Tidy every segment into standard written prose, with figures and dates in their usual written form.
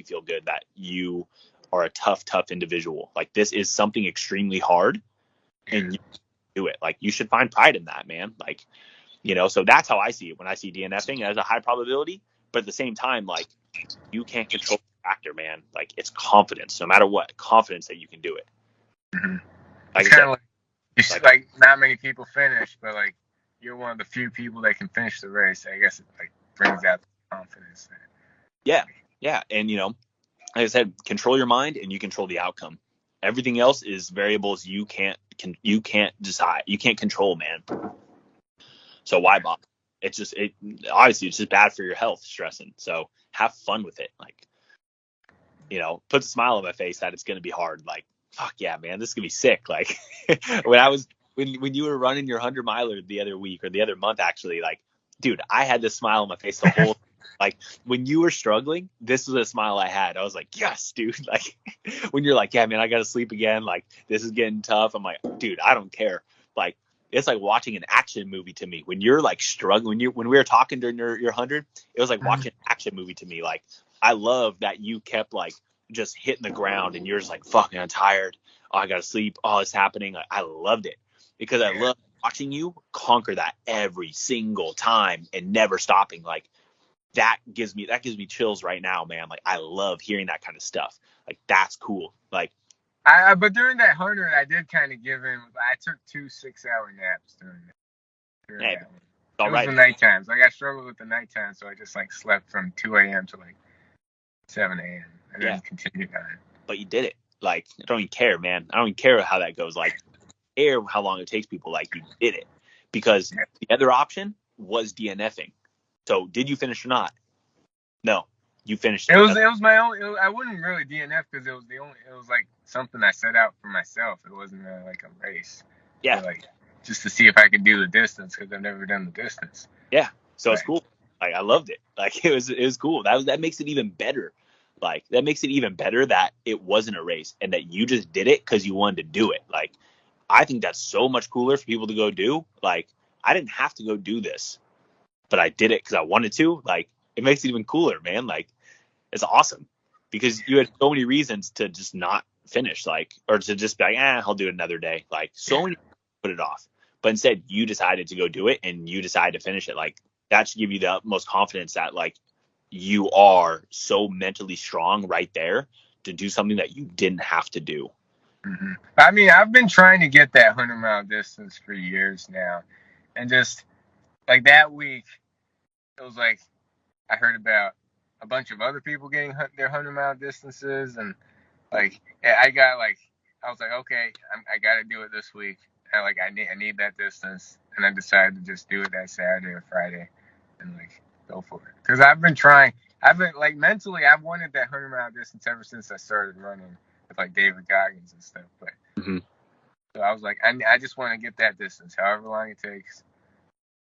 you feel good that you are a tough individual. Like, this is something extremely hard, and you do it. Like, you should find pride in that, man. Like, so that's how I see it when I see DNFing as a high probability. But at the same time, like, you can't control the factor, man. Like, it's confidence, no matter what, confidence that you can do it. Mm-hmm. Like It's I kind said, of like, like not many people finish, but like you're one of the few people that can finish the race. I guess it like brings out the confidence. yeah. And, like I said, control your mind and you control the outcome. Everything else is variables you can't decide. You can't control, man. So why bother? Obviously it's just bad for your health, stressing. So have fun with it. Like, puts a smile on my face that it's going to be hard. Like, fuck yeah, man, this is going to be sick. Like, when you were running your 100-miler the other week or the other month, actually, like, dude, I had this smile on my face the whole, like, when you were struggling, this was a smile I had. I was like, yes, dude. Like, when you're like, yeah, man, I got to sleep again. Like, this is getting tough. I'm like, dude, I don't care. Like, it's like watching an action movie to me. When you're like struggling, when we were talking during your 100, it was like watching an action movie to me. Like, I love that you kept like just hitting the ground and you're just like, fucking, I'm tired. Oh, I gotta sleep. Oh, it's happening. I loved it because I love watching you conquer that every single time and never stopping. Like, that gives me chills right now, man. Like, I love hearing that kind of stuff. Like, that's cool. Like, but during that 100, I did kind of give in. I took 2 6-hour naps during hey, that one. all It was right. the night times. Like I struggled with the night time, so I just like slept from 2 a.m. to like 7 a.m. and then continued on. But you did it. Like, I don't even care, man. I don't even care how that goes. Like, care how long it takes people. Like, you did it. Because the other option was DNFing. So did you finish or not? No, you finished it. It was my own. I wouldn't really DNF because it was like something I set out for myself. It wasn't like a race. Yeah. But, like, just to see if I could do the distance because I've never done the distance. Yeah. So it's cool. Like, I loved it. Like, it was cool. That makes it even better. Like, that makes it even better that it wasn't a race and that you just did it because you wanted to do it. Like, I think that's so much cooler for people to go do. Like, I didn't have to go do this, but I did it because I wanted to. Like, it makes it even cooler, man. Like, it's awesome because you had so many reasons to just not finish, like, or to just be like, I'll do it another day. Like, so many put it off, but instead you decided to go do it and you decided to finish it. Like, that should give you the utmost confidence that, like, you are so mentally strong right there to do something that you didn't have to do. Mm-hmm. I mean, I've been trying to get that 100-mile distance for years now, and just like that week, it was like I heard about a bunch of other people getting their 100-mile distances, and like I was like, okay, I got to do it this week. I need that distance, and I decided to just do it that Saturday or Friday, and like go for it. Because I've been like mentally, I've wanted that 100-mile distance ever since I started running with like David Goggins and stuff. But so I was like, I just want to get that distance, however long it takes.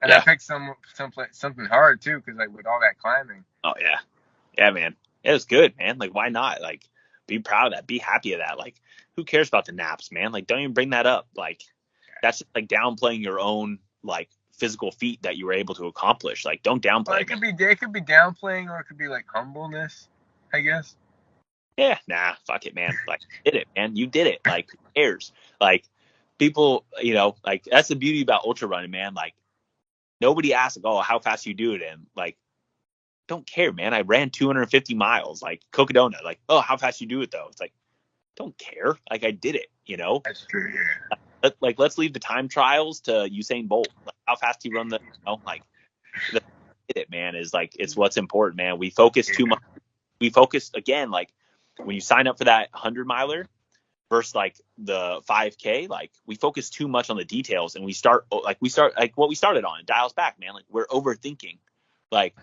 And I picked something hard too, because like with all that climbing. Oh yeah, man. It was good, man. Like, why not? Like, be proud of that. Be happy of that. Like, who cares about the naps, man? Like, don't even bring that up. Like, that's just like downplaying your own like physical feat that you were able to accomplish. Like, don't downplay. Well, it could be downplaying, or it could be like humbleness, I guess. Yeah, nah, fuck it, man. Like, you did it, man. You did it. Like, who cares? Like, people, like, that's the beauty about ultra running, man. Like, nobody asks, like, oh, how fast you do it in. Like, don't care, man. I ran 250 miles, like Cocodona. Like, oh, how fast you do it though? It's like, don't care. Like, I did it. That's true. Yeah. Let's leave the time trials to Usain Bolt. Like, how fast he run like, did it, man. Is like, it's what's important, man. We focus too much. We focus again, like, when you sign up for that 100-miler versus like the 5K, like, we focus too much on the details and we start like what we started on. It dials back, man. Like, we're overthinking. Like,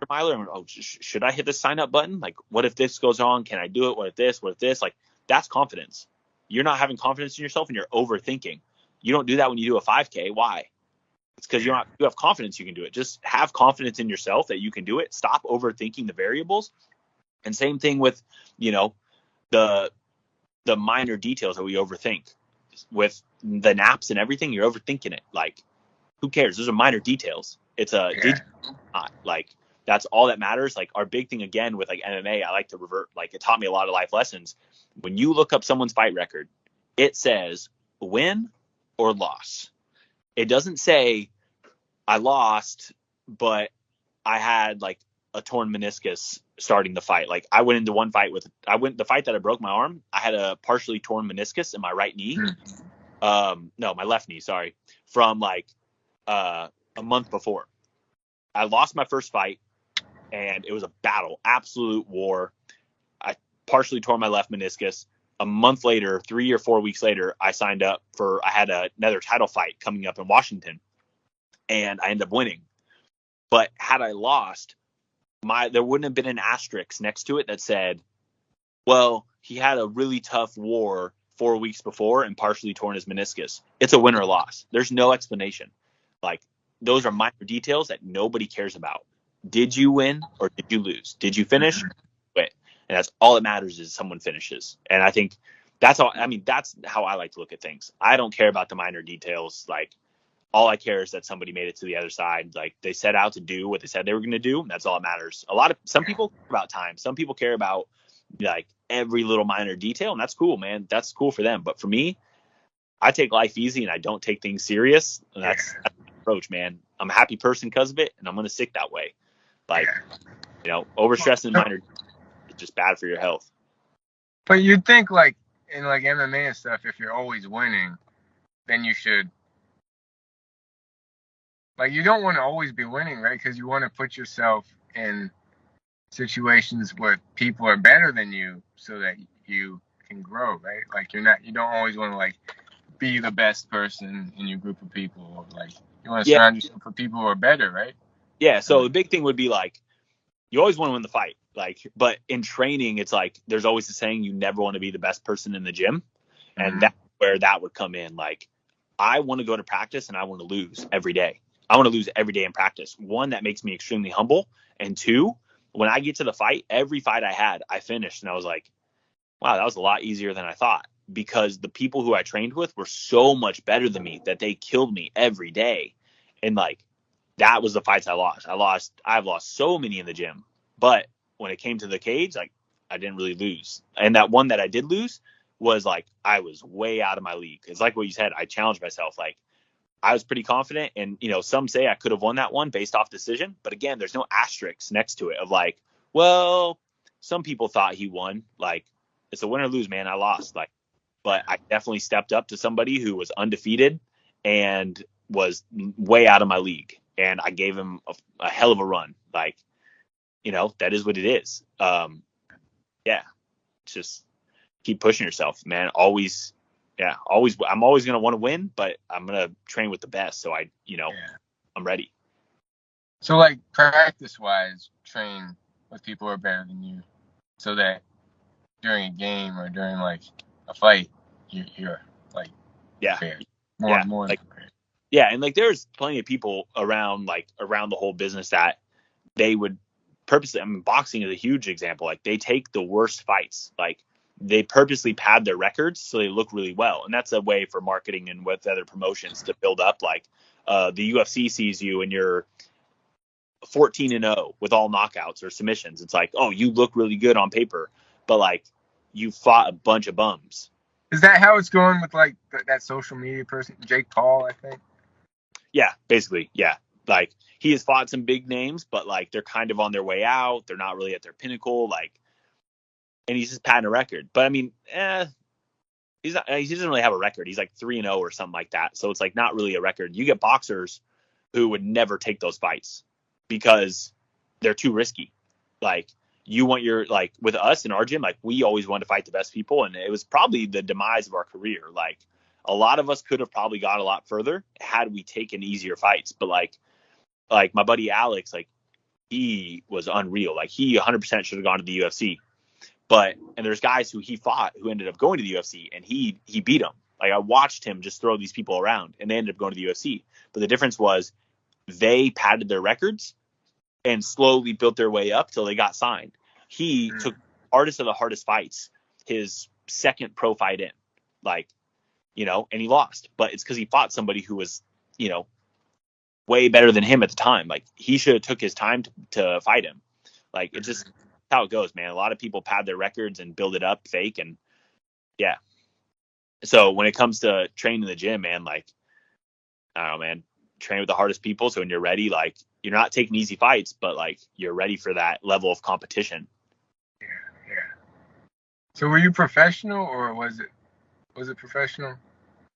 miler and should I hit the sign up button? Like, what if this goes on? Can I do it? What if this? Like, that's confidence. You're not having confidence in yourself and you're overthinking. You don't do that when you do a 5K. Why? It's because you have confidence you can do it. Just have confidence in yourself that you can do it. Stop overthinking the variables. And same thing with, the minor details that we overthink. With the naps and everything, you're overthinking it. Like, who cares? Those are minor details. It's a like, that's all that matters. Like our big thing again with like MMA, I like to revert, like it taught me a lot of life lessons. When you look up someone's fight record, it says win or loss. It doesn't say I lost, but I had like a torn meniscus starting the fight. Like I went into one fight the fight that I broke my arm, I had a partially torn meniscus in my right knee. No, my left knee, sorry, from like a month before. I lost my first fight and it was a battle, absolute war. I partially tore my left meniscus. A month later, 3 or 4 weeks later, I signed up I had another title fight coming up in Washington and I ended up winning. But had I lost, there wouldn't have been an asterisk next to it that said, well, he had a really tough war 4 weeks before and partially torn his meniscus. It's a win or loss. There's no explanation. Like those are minor details that nobody cares about. Did you win or did you lose? Did you finish? Wait. And that's all that matters is someone finishes. And I think that's how I like to look at things. I don't care about the minor details. Like all I care is that somebody made it to the other side. Like they set out to do what they said they were going to do. And that's all that matters. Some people care about time. Some people care about like every little minor detail. And that's cool, man. That's cool for them. But for me, I take life easy and I don't take things serious. And that's my approach, man. I'm a happy person because of it. And I'm going to stick that way. Like, overstressing minor is just bad for your health. But you'd think like in like MMA and stuff, if you're always winning, then you should, like, you don't want to always be winning, right? Because you want to put yourself in situations where people are better than you so that you can grow, right? Like you don't always want to like be the best person in your group of people, or like you want to surround yourself with people who are better, right? Yeah. So the big thing would be like, you always want to win the fight. Like, but in training, it's like, there's always the saying, you never want to be the best person in the gym. And that's where that would come in. Like, I want to go to practice and I want to lose every day. I want to lose every day in practice. One, that makes me extremely humble. And two, when I get to the fight, every fight I had, I finished. And I was like, wow, that was a lot easier than I thought. Because the people who I trained with were so much better than me that they killed me every day. And like, that was the fights I lost. I've lost so many in the gym. But when it came to the cage, like I didn't really lose. And that one that I did lose was like, I was way out of my league. It's like what you said. I challenged myself. Like I was pretty confident. And, some say I could have won that one based off decision. But again, there's no asterisks next to it of like, well, some people thought he won. Like it's a win or lose, man. I lost. Like, but I definitely stepped up to somebody who was undefeated and was way out of my league. And I gave him a hell of a run. Like, that is what it is. Just keep pushing yourself, man. Always. I'm always going to want to win, but I'm going to train with the best. So I'm ready. So like practice wise, train with people who are better than you so that during a game or during like a fight, you're like prepared. More like, prepared. Yeah, and like there's plenty of people around the whole business that they would purposely. I mean, boxing is a huge example. Like they take the worst fights, like they purposely pad their records so they look really well, and that's a way for marketing and with other promotions to build up. Like the UFC sees you and you're 14-0 with all knockouts or submissions. It's like, oh, you look really good on paper, but like you fought a bunch of bums. Is that how it's going with like that social media person, Jake Paul, I think? Yeah, basically, yeah. Like he has fought some big names, but like they're kind of on their way out. They're not really at their pinnacle. Like, and he's just padding a record. But I mean, he doesn't really have a record. He's like 3-0 or something like that. So it's like not really a record. You get boxers who would never take those fights because they're too risky. Like you want like with us in our gym, like we always wanted to fight the best people, and it was probably the demise of our career. Like a lot of us could have probably got a lot further had we taken easier fights. But like my buddy Alex, like he was unreal. Like he 100% should have gone to the UFC. And there's guys who he fought who ended up going to the UFC and he beat them. Like I watched him just throw these people around and they ended up going to the UFC. But the difference was they padded their records and slowly built their way up till they got signed. He took hardest of the hardest fights, his second pro fight in, like, and he lost, but it's because he fought somebody who was, way better than him at the time. Like he should have took his time to fight him. Like it's just how it goes, man. A lot of people pad their records and build it up fake, and yeah. So when it comes to training in the gym, man, like I don't know, man, train with the hardest people. So when you're ready, like you're not taking easy fights, but like you're ready for that level of competition. Yeah, yeah. So were you professional or was it professional?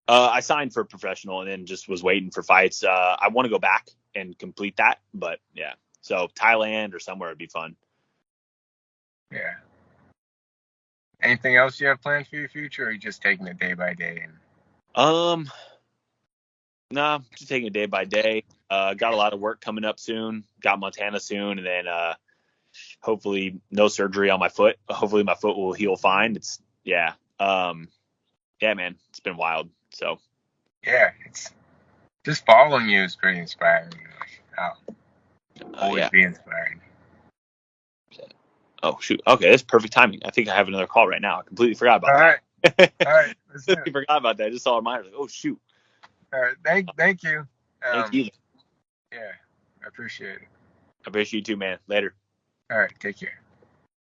I signed for professional and then just was waiting for fights. I want to go back and complete that, but yeah. So Thailand or somewhere would be fun. Yeah. Anything else you have planned for your future, or are you just taking it day by day? Um, nah, just taking it day by day. Got a lot of work coming up soon. Got Montana soon, and then hopefully no surgery on my foot. Hopefully my foot will heal fine. It's yeah. Yeah, man, it's been wild. So Yeah, it's just following you is pretty inspiring. Like, I'll always yeah. be inspired. Oh shoot. Okay, that's perfect timing. I think I have another call right now. I completely forgot All about right, that. all right, let's do I it. forgot about that. I just saw a reminder. Like, oh shoot. All right, thank you. Thank you. Yeah, I appreciate it. I appreciate you too, man. Later. All right, take care.